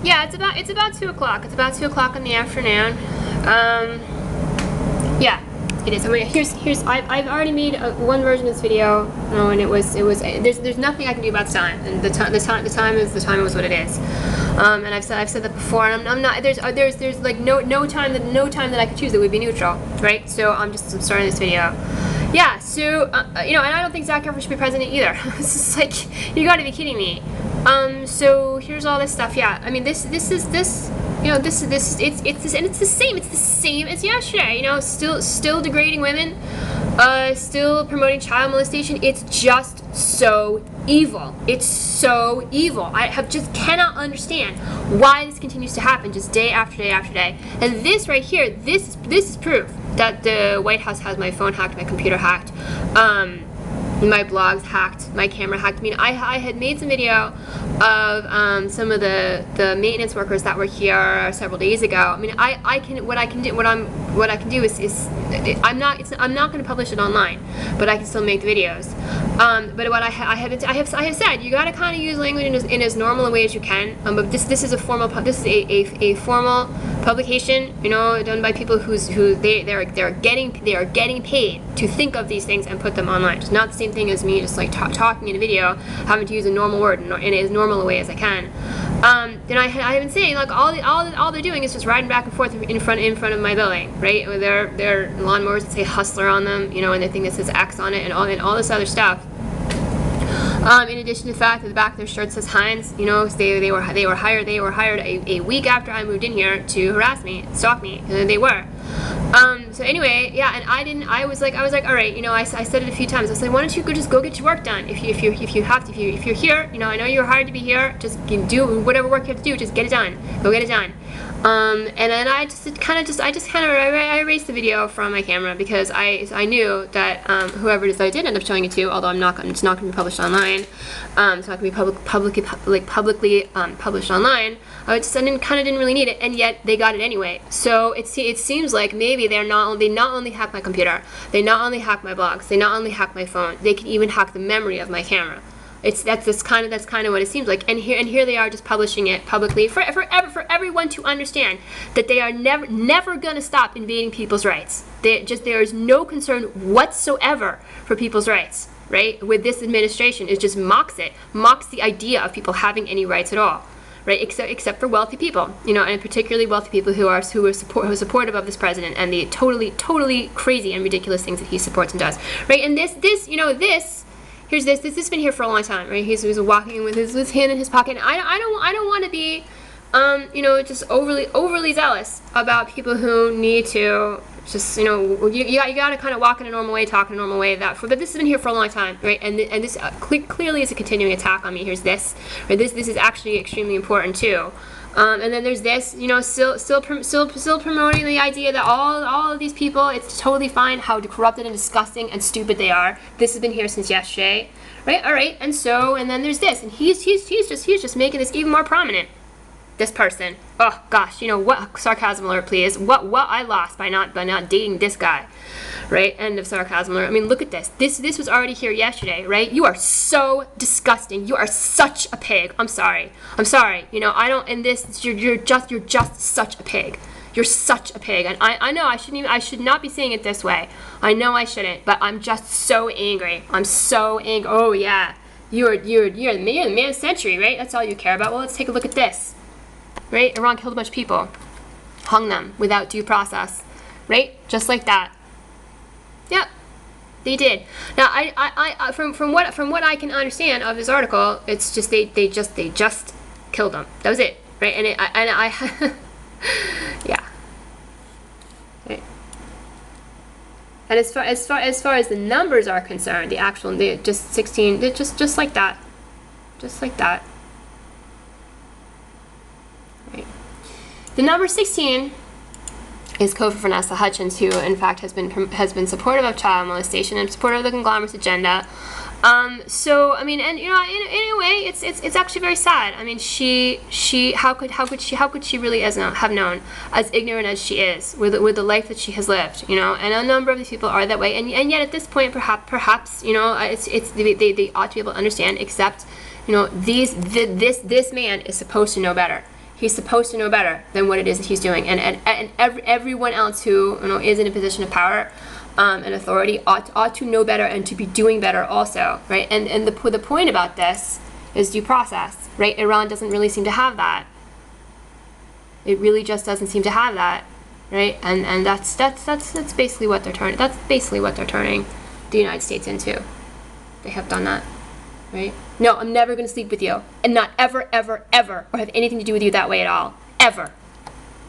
Yeah, it's about 2 o'clock. It's about 2 o'clock in the afternoon. Yeah, it is. I mean, here's I've already made one version of this video. No, and it was there's nothing I can do about the time, and the time is what it is. And I've said that before, and I'm not there's like no time that I could choose that would be neutral, right? So I'm starting this video. Yeah, so you know, and I don't think Zach Efron should be president either. It's just like, you got to be kidding me. So here's all this stuff. Yeah, I mean, this you know, it's the same as yesterday. You know, still degrading women, still promoting child molestation. It's just so evil. It's so evil. I just cannot understand why this continues to happen just day after day after day. And this right here, this is proof that the White House has my phone hacked, my computer hacked, my blogs hacked, my camera hacked. I mean, I had made some video of some of the maintenance workers that were here several days ago. I mean, what I can do is I'm not going to publish it online, but I can still make the videos. But what I have said, you got to kind of use language in as normal a way as you can. But this is a formal a formal publication, you know, done by people they are getting paid to think of these things and put them online. It's not the same thing as me just like talking in a video, having to use a normal word in as normal a way as I can. Then I have been saying, like, all they're doing is just riding back and forth in front of my building, right? With their lawnmowers that say "Hustler" on them, you know, and the thing that says X on it, and all this other stuff. In addition to the fact that the back of their shirt says Heinz, you know, they were hired a week after I moved in here to harass me, stalk me, and they were. So anyway, yeah, and I was like, all right, you know, I said it a few times. I was like, why don't you just go get your work done? If you're here, you know, I know you're hired to be here. Just do whatever work you have to do. Just get it done. Go get it done. And then I erased the video from my camera because I knew that whoever it is that I did end up showing it to, although it's not going to be published online, it's not going to be publicly published online. I didn't really need it, and yet they got it anyway. So it seems like maybe they not only hack my computer, they not only hack my blogs, they not only hack my phone, they can even hack the memory of my camera. That's kind of what it seems like, and here they are just publishing it publicly for everyone to understand that they are never gonna stop invading people's rights. There is no concern whatsoever for people's rights, right? With this administration, it just mocks the idea of people having any rights at all, right? Except for wealthy people, you know, and particularly wealthy people who are supportive of this president and the totally crazy and ridiculous things that he supports and does, right? And this you know, here's this has been here for a long time, right? He's walking with his hand in his pocket. And I don't want to be, you know, just overly zealous about people who need to just, you know, you got to kind of walk in a normal way, talk in a normal way. But this has been here for a long time, right? And this clearly is a continuing attack on me. Here's this, right? This is actually extremely important too. And then there's this, you know, still promoting the idea that all of these people, it's totally fine how corrupted and disgusting and stupid they are. This has been here since yesterday, right? All right, and then there's this, and he's just making this even more prominent. This person, oh gosh, you know what? Sarcasm alert, please. What I lost by not dating this guy. Right, end of sarcasm alert. I mean, look at this. This was already here yesterday, right? You are so disgusting. You are such a pig. I'm sorry. You know, I don't. In this, you're just such a pig. You're such a pig. And I know I should not be saying it this way. I know I shouldn't, but I'm just so angry. I'm so angry. Oh yeah, you're the man of the century, right? That's all you care about. Well, let's take a look at this. Right, Iran killed a bunch of people, hung them without due process, right? Just like that. Yep, they did. Now, I from what I can understand of this article, it's just they just killed them. That was it, right? And I yeah. Right. And as far as the numbers are concerned, the actual just 16, just like that, just like that. Right. The number 16 is code for Vanessa Hudgens, who in fact has been supportive of child molestation and supportive of the conglomerate's agenda. So I mean, and you know, in a way, it's actually very sad. I mean, how could she really have known, as ignorant as she is, with the life that she has lived, you know? And a number of these people are that way, and yet at this point, perhaps you know, they ought to be able to understand. Except, you know, this man is supposed to know better. He's supposed to know better than what it is that he's doing, and everyone else who, you know, is in a position of power and authority ought to know better and to be doing better also, right? And the point about this is due process, right? Iran doesn't really seem to have that. It really just doesn't seem to have that, right? And that's basically what they're turning. That's basically what they're turning the United States into. They have done that, right? No, I'm never going to sleep with you, and not ever, ever, ever, or have anything to do with you that way at all, ever.